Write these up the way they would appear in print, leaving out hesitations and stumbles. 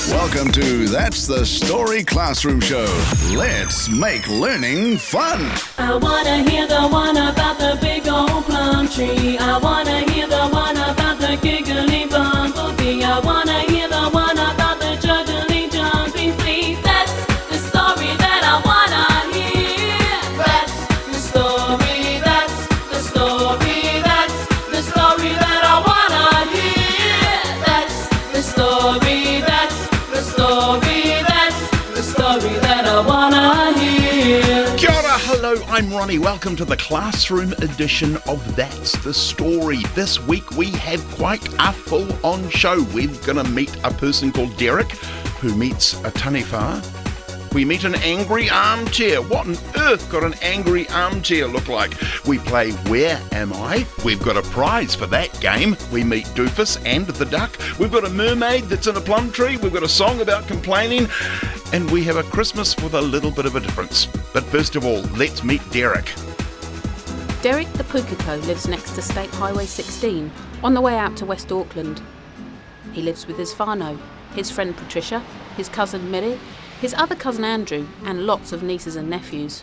Welcome to That's the Story Classroom Show. Let's make learning fun. I wanna hear the one about the big old plum tree. I wanna hear the one about the giggly bumblebee. I wanna hear the one about the juggly jumping flea. That's the story that I wanna hear. That's the story, that's the story, that's the story that I wanna hear. That's the story, that's the story, that's the story that I wanna hear. Kia ora, hello, I'm Ronnie. Welcome to the classroom edition of That's the Story. This week we have quite a full-on show. We're going to meet a person called Derek, who meets a taniwha. We meet an angry armchair. What on earth could an angry armchair look like? We play Where Am I? We've got a prize for that game. We meet Doofus and the duck. We've got a mermaid that's in a plum tree. We've got a song about complaining. And we have a Christmas with a little bit of a difference. But first of all, let's meet Derek. Derek the Pukeko lives next to State Highway 16, on the way out to West Auckland. He lives with his whānau, his friend Patricia, his cousin Miri, his other cousin Andrew, and lots of nieces and nephews.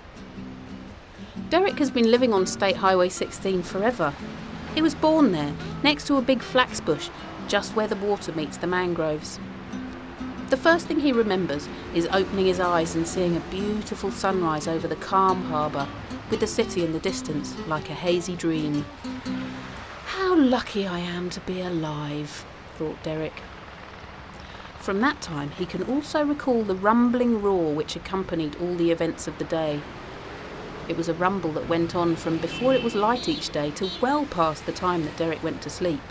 Derek has been living on State Highway 16 forever. He was born there, next to a big flax bush, just where the water meets the mangroves. The first thing he remembers is opening his eyes and seeing a beautiful sunrise over the calm harbour, with the city in the distance like a hazy dream. How lucky I am to be alive, thought Derek. From that time, he can also recall the rumbling roar which accompanied all the events of the day. It was a rumble that went on from before it was light each day to well past the time that Derek went to sleep.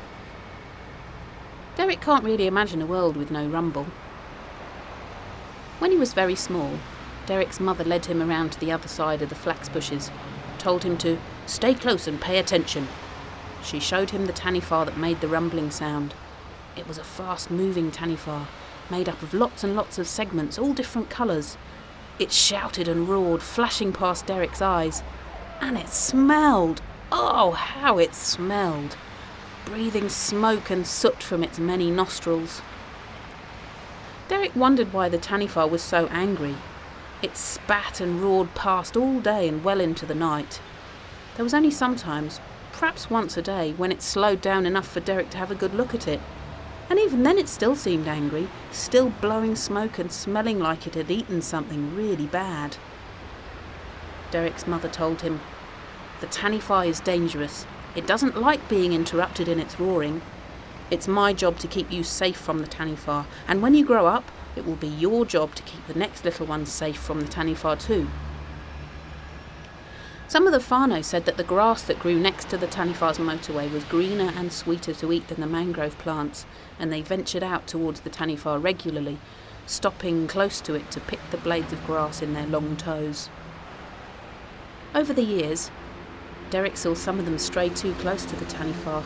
Derek can't really imagine a world with no rumble. When he was very small, Derek's mother led him around to the other side of the flax bushes, told him to stay close and pay attention. She showed him the taniwha that made the rumbling sound. It was a fast-moving taniwha, made up of lots and lots of segments, all different colours. It shouted and roared, flashing past Derek's eyes. And it smelled! Oh, how it smelled! Breathing smoke and soot from its many nostrils. Derek wondered why the taniwha was so angry. It spat and roared past all day and well into the night. There was only sometimes, perhaps once a day, when it slowed down enough for Derek to have a good look at it. And even then it still seemed angry, still blowing smoke and smelling like it had eaten something really bad. Derek's mother told him, "The taniwha is dangerous. It doesn't like being interrupted in its roaring. It's my job to keep you safe from the taniwha, and when you grow up, it will be your job to keep the next little ones safe from the taniwha too." Some of the whānau said that the grass that grew next to the taniwha's motorway was greener and sweeter to eat than the mangrove plants, and they ventured out towards the taniwha regularly, stopping close to it to pick the blades of grass in their long toes. Over the years, Derek saw some of them stray too close to the taniwha.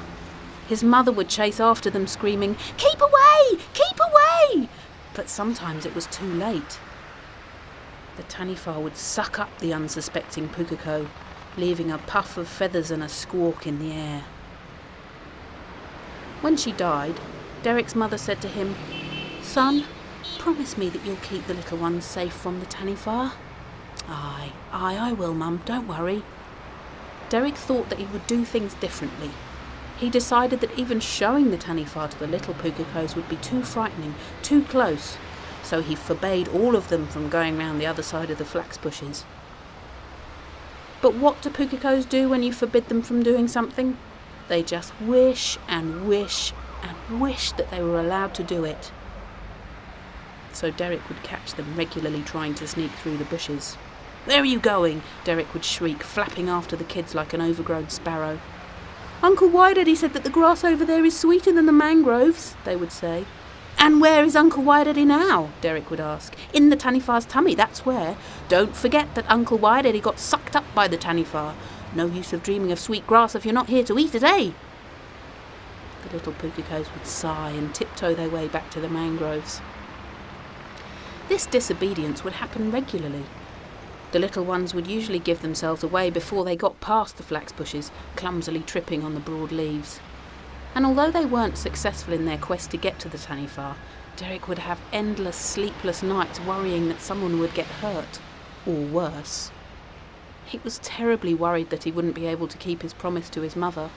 His mother would chase after them screaming, "Keep away! Keep away!" But sometimes it was too late. The taniwha would suck up the unsuspecting Pukeko, leaving a puff of feathers and a squawk in the air. When she died, Derek's mother said to him, "Son, promise me that you'll keep the little ones safe from the taniwha." Aye, I will, Mum, don't worry." Derek thought that he would do things differently. He decided that even showing the taniwha to the little Pukekos would be too frightening, too close, so he forbade all of them from going round the other side of the flax bushes. But what do Pukekos do when you forbid them from doing something? They just wish and wish and wish that they were allowed to do it. So Derek would catch them regularly trying to sneak through the bushes. "Where are you going?" Derek would shriek, flapping after the kids like an overgrown sparrow. "Uncle Whitedaddy said that the grass over there is sweeter than the mangroves," they would say. "And where is Uncle Whitedaddy now?" Derek would ask. "In the taniwha's tummy, that's where. Don't forget that Uncle Whitedaddy got sucked up by the taniwha. No use of dreaming of sweet grass if you're not here to eat it, eh?" The little Pukekos would sigh and tiptoe their way back to the mangroves. This disobedience would happen regularly. The little ones would usually give themselves away before they got past the flax bushes, clumsily tripping on the broad leaves. And although they weren't successful in their quest to get to the Taniwha, Derek would have endless sleepless nights worrying that someone would get hurt, or worse. He was terribly worried that he wouldn't be able to keep his promise to his mother.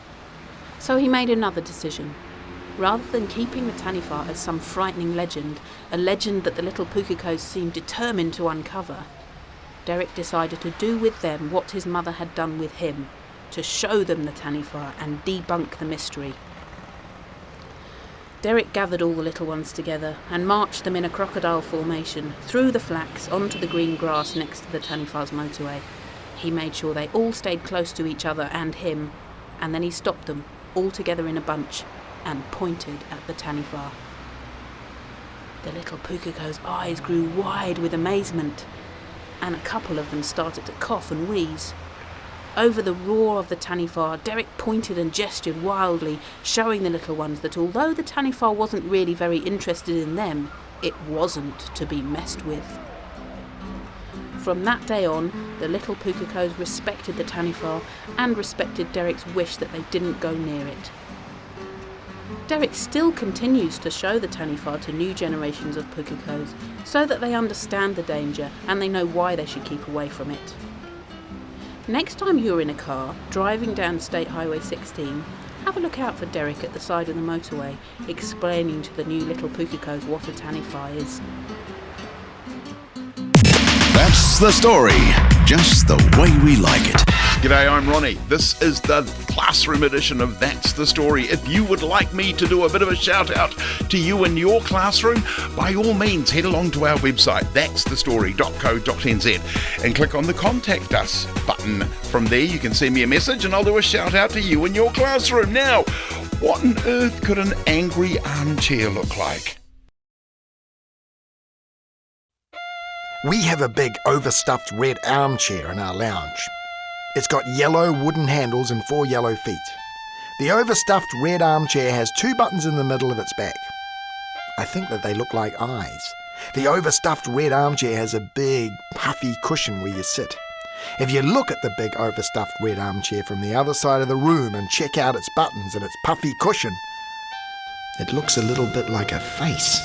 So he made another decision. Rather than keeping the Taniwha as some frightening legend, a legend that the little Pukekos seemed determined to uncover, Derek decided to do with them what his mother had done with him, to show them the Taniwha and debunk the mystery. Derek gathered all the little ones together and marched them in a crocodile formation through the flax onto the green grass next to the Taniwha's motorway. He made sure they all stayed close to each other and him, and then he stopped them all together in a bunch and pointed at the Taniwha. The little Pukekos' eyes grew wide with amazement, and a couple of them started to cough and wheeze. Over the roar of the Taniwha, Derek pointed and gestured wildly, showing the little ones that although the Taniwha wasn't really very interested in them, it wasn't to be messed with. From that day on, the little Pukekos respected the Taniwha and respected Derek's wish that they didn't go near it. Derek still continues to show the Taniwha to new generations of Pukekos so that they understand the danger and they know why they should keep away from it. Next time you're in a car, driving down State Highway 16, have a look out for Derek at the side of the motorway, explaining to the new little Pukekos what a Taniwha is. That's the story, just the way we like it. G'day, I'm Ronnie. This is the classroom edition of That's the Story. If you would like me to do a bit of a shout out to you in your classroom, by all means head along to our website, that'sthestory.co.nz, and click on the Contact Us button. From there you can send me a message and I'll do a shout out to you in your classroom. Now, what on earth could an angry armchair look like? We have a big overstuffed red armchair in our lounge. It's got yellow wooden handles and 4 yellow feet. The overstuffed red armchair has 2 buttons in the middle of its back. I think that they look like eyes. The overstuffed red armchair has a big, puffy cushion where you sit. If you look at the big overstuffed red armchair from the other side of the room and check out its buttons and its puffy cushion, it looks a little bit like a face.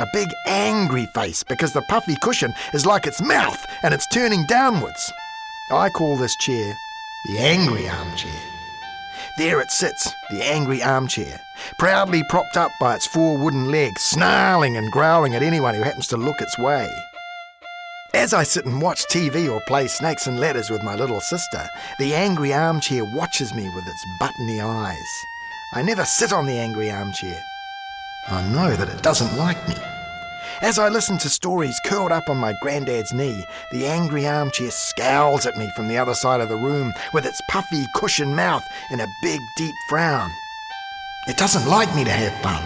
A big angry face, because the puffy cushion is like its mouth and it's turning downwards. I call this chair the angry armchair. There it sits, the angry armchair, proudly propped up by its 4 wooden legs, snarling and growling at anyone who happens to look its way. As I sit and watch TV or play snakes and ladders with my little sister, the angry armchair watches me with its buttony eyes. I never sit on the angry armchair. I know that it doesn't like me. As I listen to stories curled up on my granddad's knee, the angry armchair scowls at me from the other side of the room with its puffy cushion mouth and a big deep frown. It doesn't like me to have fun.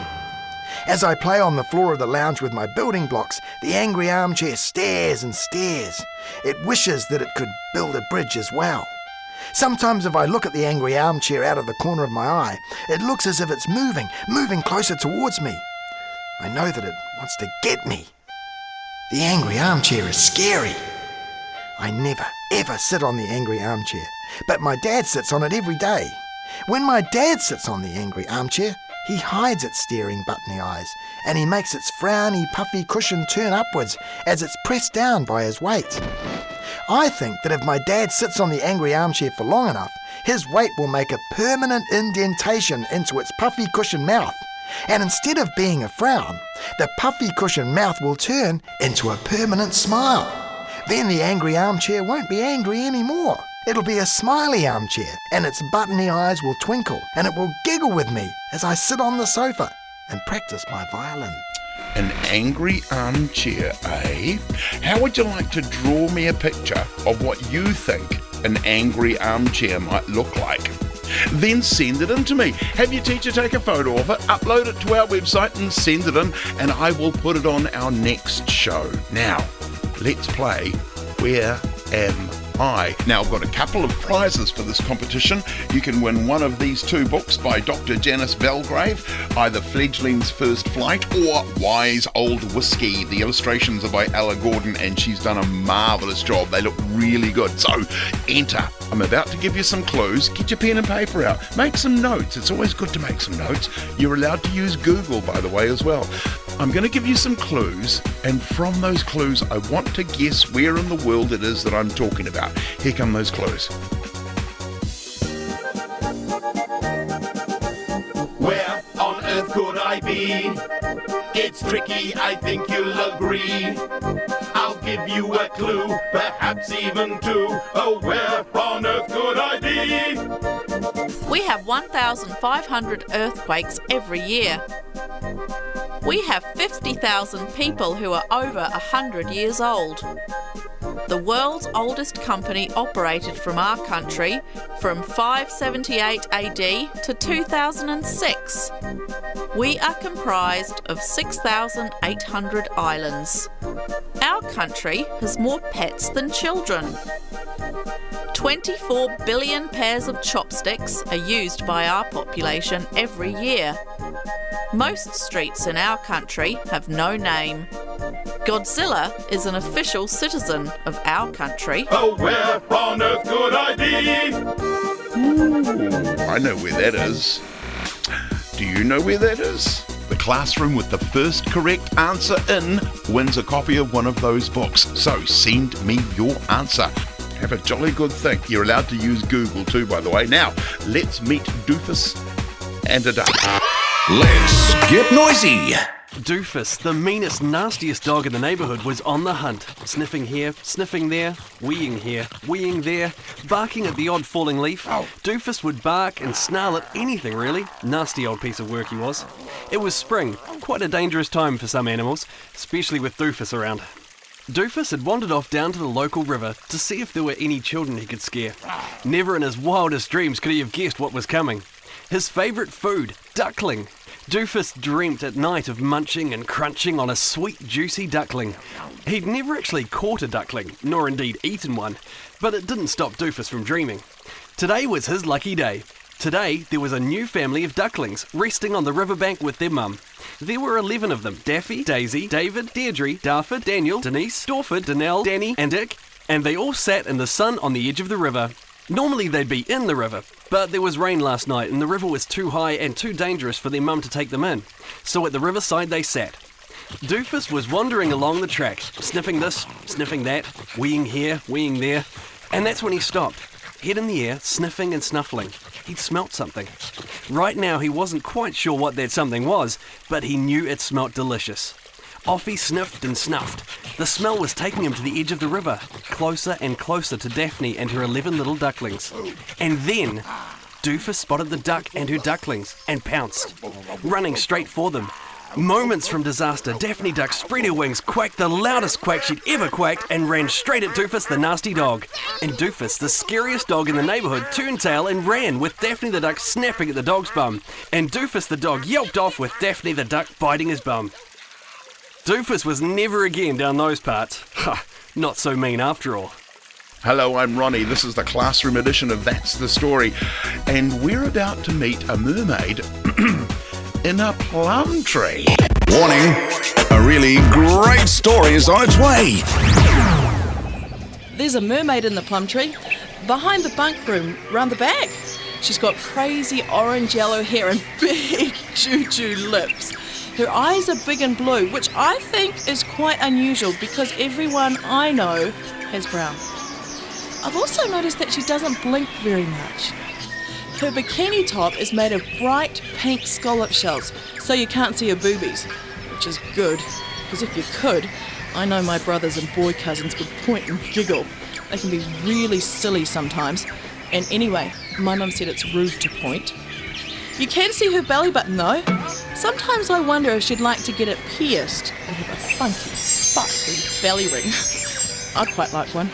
As I play on the floor of the lounge with my building blocks, the angry armchair stares and stares. It wishes that it could build a bridge as well. Sometimes if I look at the angry armchair out of the corner of my eye, it looks as if it's moving closer towards me. I know that it wants to get me. The angry armchair is scary. I never, ever sit on the angry armchair, but my dad sits on it every day. When my dad sits on the angry armchair, he hides its staring buttony eyes, and he makes its frowny, puffy cushion turn upwards as it's pressed down by his weight. I think that if my dad sits on the angry armchair for long enough, his weight will make a permanent indentation into its puffy cushion mouth. And instead of being a frown, the puffy cushion mouth will turn into a permanent smile. Then the angry armchair won't be angry anymore. It'll be a smiley armchair, and its buttony eyes will twinkle, and it will giggle with me as I sit on the sofa and practice my violin. An angry armchair, eh? How would you like to draw me a picture of what you think an angry armchair might look like? Then send it in to me. Have your teacher take a photo of it, upload it to our website and send it in, and I will put it on our next show. Now, let's play Where Am I. Now, I've got a couple of prizes for this competition. You can win one of these 2 books by Dr. Janice Belgrave, either Fledgling's First Flight or Wise Old Whiskey. The illustrations are by Ella Gordon, and she's done a marvellous job. They look really good. So, enter. I'm about to give you some clues. Get your pen and paper out. Make some notes. It's always good to make some notes. You're allowed to use Google, by the way, as well. I'm going to give you some clues, and from those clues, I want to guess where in the world it is that I'm talking about. Here come those clues. Where on earth could I be? It's tricky, I think you'll agree. I'll give you a clue, perhaps even 2. Oh, where on earth could I be? We have 1,500 earthquakes every year. We have 50,000 people who are over 100 years old. The world's oldest company operated from our country from 578 AD to 2006. We are comprised of 6,800 islands. Our country has more pets than children. 24 billion pairs of chopsticks are used by our population every year. Most streets in our country have no name. Godzilla is an official citizen of our country. Oh, where on earth could I be? Ooh, I know where that is. Do you know where that is? The classroom with the first correct answer in wins a copy of one of those books. So send me your answer. Have a jolly good think. You're allowed to use Google too, by the way. Now, let's meet Doofus and a duck. Let's get noisy. Doofus, the meanest, nastiest dog in the neighbourhood, was on the hunt, sniffing here, sniffing there, weeing there, barking at the odd falling leaf. Doofus would bark and snarl at anything, really. Nasty old piece of work he was. It was spring, quite a dangerous time for some animals, especially with Doofus around. Doofus had wandered off down to the local river to see if there were any children he could scare. Never in his wildest dreams could he have guessed what was coming. His favourite food, duckling. Doofus dreamt at night of munching and crunching on a sweet, juicy duckling. He'd never actually caught a duckling, nor indeed eaten one, but it didn't stop Doofus from dreaming. Today was his lucky day. Today, there was a new family of ducklings resting on the riverbank with their mum. There were 11 of them: Daffy, Daisy, David, Deirdre, Darfur, Daniel, Denise, Dorford, Danelle, Danny and Dick, and they all sat in the sun on the edge of the river. Normally they'd be in the river, but there was rain last night and the river was too high and too dangerous for their mum to take them in. So at the riverside they sat. Doofus was wandering along the track, sniffing this, sniffing that, weeing here, weeing there, and that's when he stopped, head in the air, sniffing and snuffling. He'd smelt something. Right now he wasn't quite sure what that something was, but he knew it smelt delicious. Off he sniffed and snuffed. The smell was taking him to the edge of the river, closer and closer to Daphne and her 11 little ducklings. And then Doofus spotted the duck and her ducklings and pounced, running straight for them. Moments from disaster, Daphne Duck spread her wings, quacked the loudest quack she'd ever quacked, and ran straight at Doofus the nasty dog. And Doofus, the scariest dog in the neighbourhood, turned tail and ran, with Daphne the Duck snapping at the dog's bum. And Doofus the dog yelped off, with Daphne the Duck biting his bum. Doofus was never again down those parts. Ha, not so mean after all. Hello, I'm Ronnie. This is the classroom edition of That's the Story. And we're about to meet a mermaid in a plum tree. Warning, a really great story is on its way. There's a mermaid in the plum tree, behind the bunk room, round the back. She's got crazy orange-yellow hair and big choo-choo lips. Her eyes are big and blue, which I think is quite unusual because everyone I know has brown. I've also noticed that she doesn't blink very much. Her bikini top is made of bright pink scallop shells, so you can't see her boobies, which is good, because if you could, I know my brothers and boy cousins would point and giggle. They can be really silly sometimes, and anyway, my mum said it's rude to point. You can see her belly button though. Sometimes I wonder if she'd like to get it pierced and have a funky, sparkly belly ring. I'd quite like one.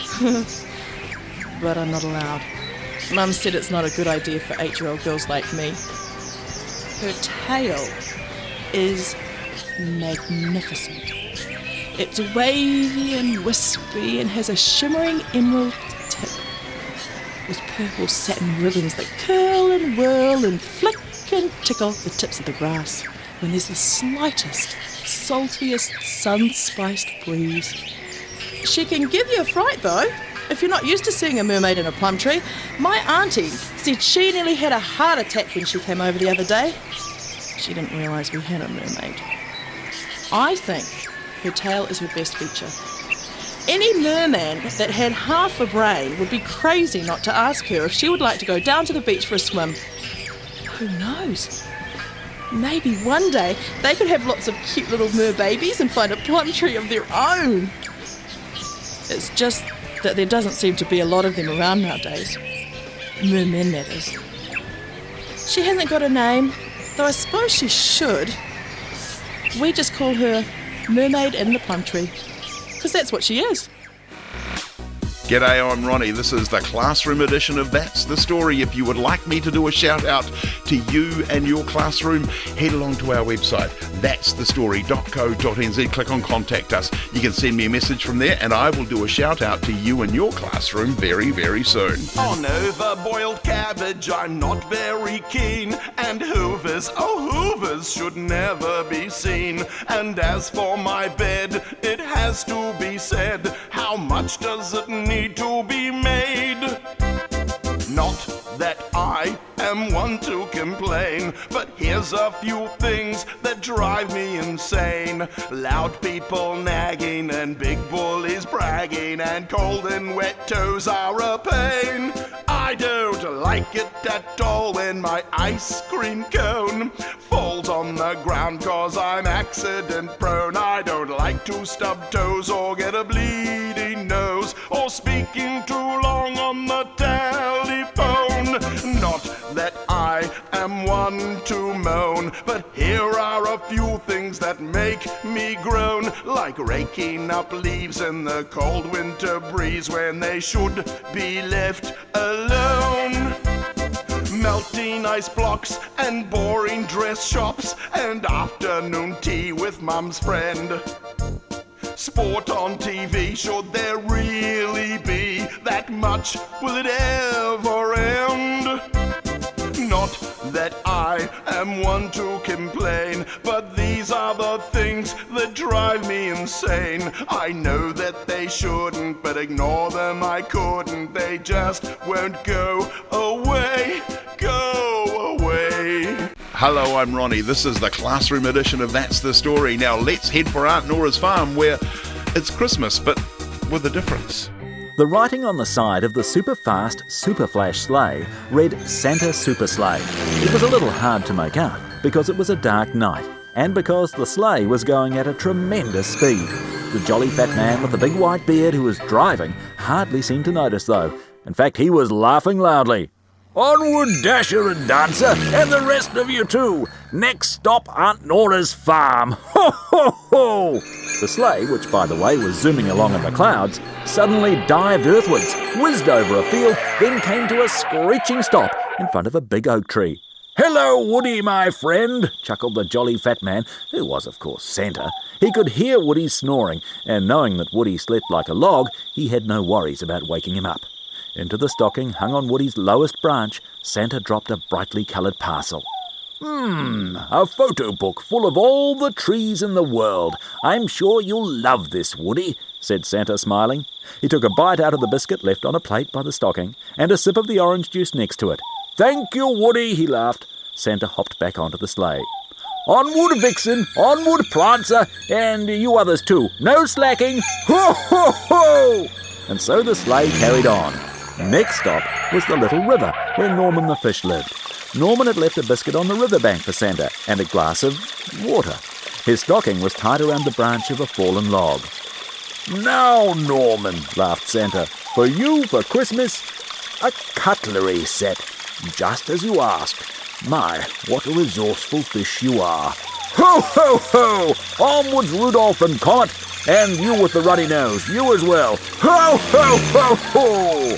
But I'm not allowed. Mum said it's not a good idea for 8-year-old girls like me. Her tail is magnificent. It's wavy and wispy and has a shimmering emerald tip. with purple satin ribbons that curl and whirl and flick and tickle the tips of the grass when there's the slightest, saltiest, sun-spiced breeze. She can give you a fright, though, if you're not used to seeing a mermaid in a plum tree. My auntie said she nearly had a heart attack when she came over the other day. She didn't realise we had a mermaid. I think her tail is her best feature. Any merman that had half a brain would be crazy not to ask her if she would like to go down to the beach for a swim. Who knows? Maybe one day they could have lots of cute little merbabies and find a plum tree of their own. It's just that there doesn't seem to be a lot of them around nowadays. Mermen, that is. She hasn't got a name, though I suppose she should. We just call her Mermaid in the Plum Tree, because that's what she is. G'day, I'm Ronnie. This is the classroom edition of That's the Story. If you would like me to do a shout out to you and your classroom, head along to our website, thatsthestory.co.nz. Click on Contact Us. You can send me a message from there and I will do a shout out to you and your classroom very, very soon. On over-boiled cabbage I'm not very keen, and hoovers, oh hoovers, should never be seen. And as for my bed, it has to be said, how much does it need to be made? Not that I am one to complain, but here's a few things that drive me insane. Loud people nagging and big bullies bragging, and cold and wet toes are a pain. I don't like it at all when my ice cream cone falls on the ground, 'cause I'm accident prone. I don't like to stub toes or get a bleeding nose, or speaking too long on the telephone. Not that I am one to moan, but here are a few things that make me groan, like raking up leaves in the cold winter breeze when they should be left alone. Melting ice blocks and boring dress shops, and afternoon tea with mum's friend. Sport on TV, should there really be that much? Will it ever end? Not that I am one to complain, but these are the things that drive me insane. I know that they shouldn't, but ignore them I couldn't. They just won't go away, go away. Hello, I'm Ronnie. This is the classroom edition of That's the Story. Now let's head for Aunt Nora's farm, where it's Christmas, but with a difference. The writing on the side of the super fast, super flash sleigh read Santa Super Sleigh. It was a little hard to make out because it was a dark night and because the sleigh was going at a tremendous speed. The jolly fat man with the big white beard who was driving hardly seemed to notice though. In fact, he was laughing loudly. "Onward, Dasher and Dancer, and the rest of you too! Next stop, Aunt Nora's farm! Ho, ho, ho!" The sleigh, which by the way was zooming along in the clouds, suddenly dived earthwards, whizzed over a field, then came to a screeching stop in front of a big oak tree. "Hello, Woody, my friend," chuckled the jolly fat man, who was, of course, Santa. He could hear Woody snoring, and knowing that Woody slept like a log, he had no worries about waking him up. Into the stocking, hung on Woody's lowest branch, Santa dropped a brightly coloured parcel. A photo book full of all the trees in the world. I'm sure you'll love this, Woody," said Santa, smiling. He took a bite out of the biscuit left on a plate by the stocking, and a sip of the orange juice next to it. "Thank you, Woody," he laughed. Santa hopped back onto the sleigh. "Onward, Vixen, onward, Prancer, and you others too. No slacking. Ho, ho, ho!" And so the sleigh carried on. Next stop was the little river where Norman the fish lived. Norman had left a biscuit on the riverbank for Santa and a glass of water. His stocking was tied around the branch of a fallen log. "Now, Norman," laughed Santa, "for you for Christmas, a cutlery set, just as you asked. My, what a resourceful fish you are. Ho, ho, ho! Onwards, Rudolph and Comet, and you with the ruddy nose, you as well. Ho, ho, ho, ho!"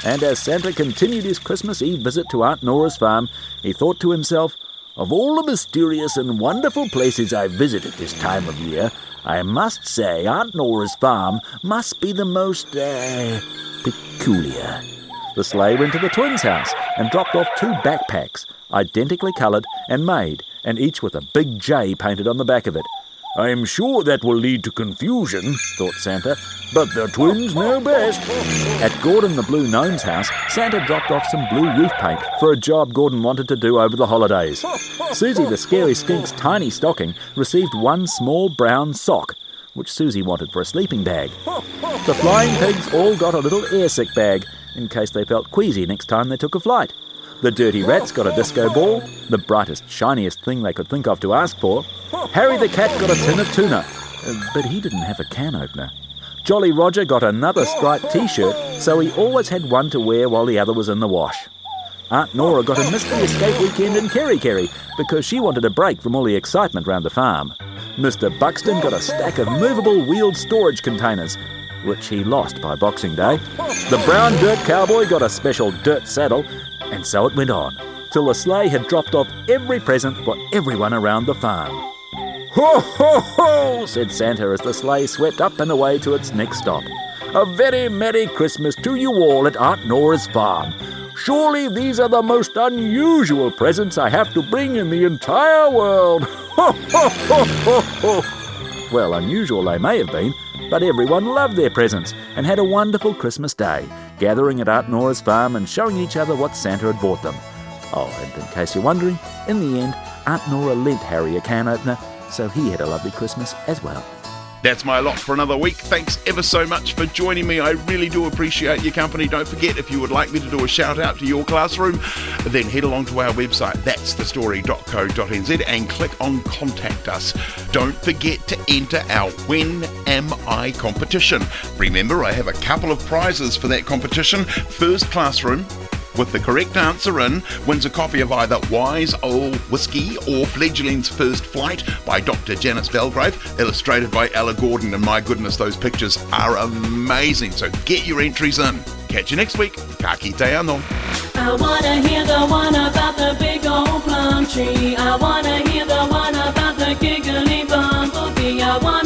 And as Santa continued his Christmas Eve visit to Aunt Nora's farm, he thought to himself, "Of all the mysterious and wonderful places I visit at this time of year, I must say Aunt Nora's farm must be the most, peculiar. the sleigh went to the twins' house and dropped off 2 backpacks, identically coloured and made, and each with a big J painted on the back of it. "I'm sure that will lead to confusion," thought Santa, "but the twins know best." At Gordon the Blue Gnome's house, Santa dropped off some blue roof paint for a job Gordon wanted to do over the holidays. Susie the Scary Skink's tiny stocking received 1 small brown sock, which Susie wanted for a sleeping bag. The Flying Pigs all got a little airsick bag, in case they felt queasy next time they took a flight. The Dirty Rats got a disco ball, the brightest, shiniest thing they could think of to ask for. Harry the Cat got a tin of tuna, but he didn't have a can opener. Jolly Roger got another striped t-shirt, so he always had one to wear while the other was in the wash. Aunt Nora got a mystery escape weekend in Kerry because she wanted a break from all the excitement round the farm. Mr. Buxton got a stack of movable wheeled storage containers, which he lost by Boxing Day. The brown dirt cowboy got a special dirt saddle, and so it went on, till the sleigh had dropped off every present for everyone around the farm. "Ho, ho, ho," said Santa as the sleigh swept up and away to its next stop. "A very Merry Christmas to you all at Aunt Nora's farm. Surely these are the most unusual presents I have to bring in the entire world. Ho, ho, ho, ho, ho." Well, unusual they may have been, but everyone loved their presents and had a wonderful Christmas day, gathering at Aunt Nora's farm and showing each other what Santa had bought them. Oh, and in case you're wondering, in the end, Aunt Nora lent Harry a can opener, so he had a lovely Christmas as well. That's my lot for another week. Thanks ever so much for joining me. I really do appreciate your company. Don't forget, if you would like me to do a shout out to your classroom, then head along to our website, that'sthestory.co.nz, and click on Contact Us. Don't forget to enter our When Am I competition. Remember, I have a couple of prizes for that competition. First classroom with the correct answer in wins a copy of either Wise Old Whiskey or Fledgling's First Flight by Dr. Janice Belgrave, illustrated by Ella Gordon, and my goodness, those pictures are amazing, so get your entries in. Catch you next week. Ka kite anō. I wanna hear the one about the big old plum tree. I wanna hear the one about the giggly bumblebee. I wanna